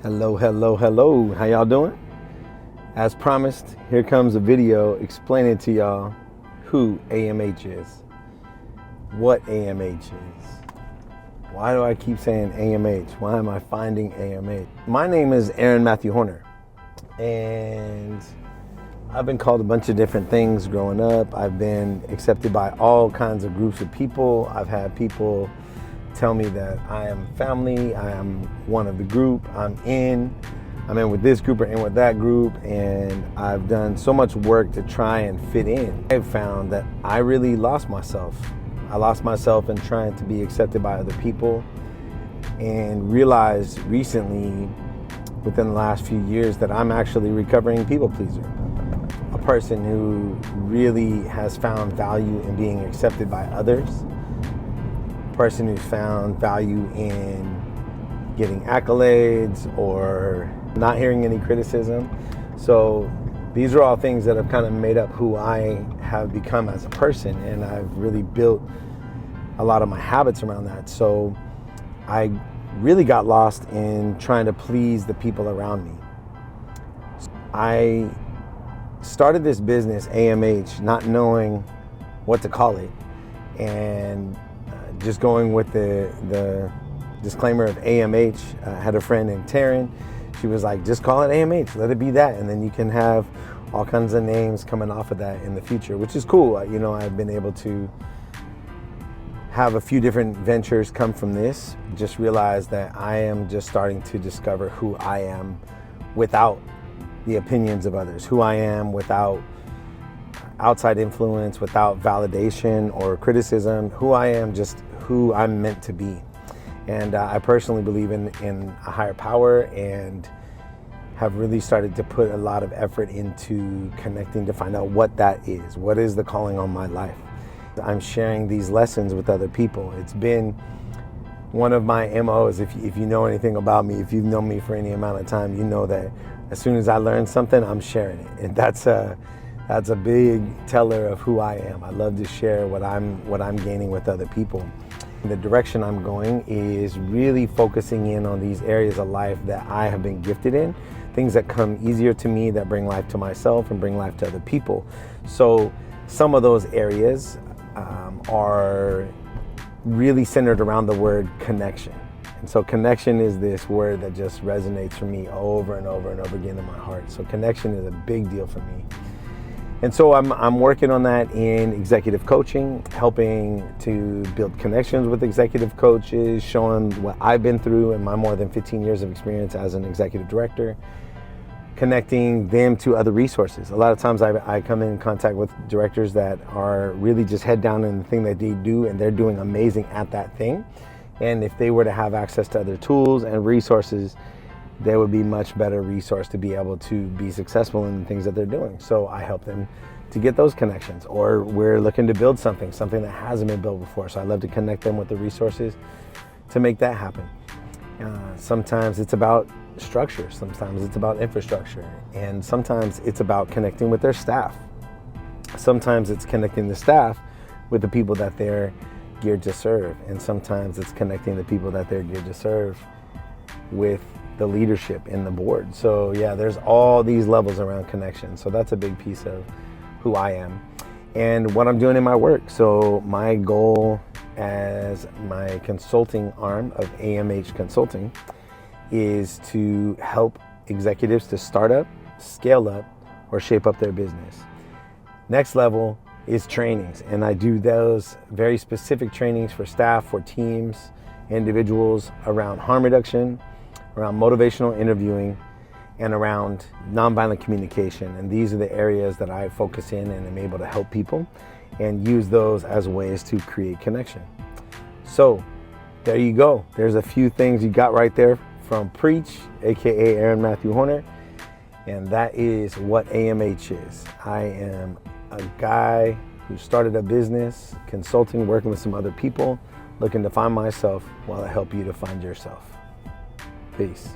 Hello, hello, hello. How y'all doing? As promised, here comes a video explaining to y'all who AMH is, what AMH is. Why do I keep saying AMH? Why am I finding AMH? My name is Aaron Matthew Horner, and I've been called a bunch of different things growing up. I've been accepted by all kinds of groups of people. I've had people tell me that I am family, I am one of the group, I'm in with this group or in with that group, and I've done so much work to try and fit in. I've found that I really lost myself. I lost myself in trying to be accepted by other people, and realized recently, within the last few years, that I'm actually a recovering people pleaser. A person who really has found value in being accepted by others. Person who's found value in getting accolades or not hearing any criticism. So these are all things that have kind of made up who I have become as a person, and I've really built a lot of my habits around that. So I really got lost in trying to please the people around me. I started this business, AMH, not knowing what to call it, and just going with the disclaimer of AMH. I had a friend named Taryn. She was like, just call it AMH, let it be that, and then you can have all kinds of names coming off of that in the future, which is cool. You know, I've been able to have a few different ventures come from this. Just realize that I am just starting to discover who I am without the opinions of others, who I am without outside influence, without validation or criticism, who I am, just who I'm meant to be. And I personally believe in a higher power, and have really started to put a lot of effort into connecting to find out what that is. What is the calling on my life? I'm sharing these lessons with other people. It's been one of my MOs. If you know anything about me, if you've known me for any amount of time, you know that as soon as I learn something, I'm sharing it. And that's a big teller of who I am. I love to share what I'm gaining with other people. The direction I'm going is really focusing in on these areas of life that I have been gifted in, things that come easier to me, that bring life to myself and bring life to other people. So some of those areas are really centered around the word connection. And so connection is this word that just resonates for me over and over and over again in my heart. So connection is a big deal for me. And so I'm working on that in executive coaching, helping to build connections with executive coaches, showing what I've been through in my more than 15 years of experience as an executive director, connecting them to other resources. A lot of times I come in contact with directors that are really just head down in the thing that they do, and they're doing amazing at that thing. And if they were to have access to other tools and resources, they would be much better resource to be able to be successful in the things that they're doing. So I help them to get those connections. Or we're looking to build something that hasn't been built before. So I love to connect them with the resources to make that happen. Sometimes it's about structure, sometimes it's about infrastructure, and sometimes it's about connecting with their staff. Sometimes it's connecting the staff with the people that they're geared to serve, and sometimes it's connecting the people that they're geared to serve with the leadership in the board. So yeah, there's all these levels around connection. So that's a big piece of who I am and what I'm doing in my work. So my goal as my consulting arm of AMH Consulting is to help executives to start up, scale up, or shape up their business. Next level is trainings, and I do those very specific trainings for staff, for teams, individuals, around harm reduction, around motivational interviewing, and around nonviolent communication. And these are the areas that I focus in and am able to help people and use those as ways to create connection. So there you go. There's a few things you got right there from Preach, aka Aaron Matthew Horner, and that is what AMH is. I am a guy who started a business, consulting, working with some other people, looking to find myself while I help you to find yourself. Peace.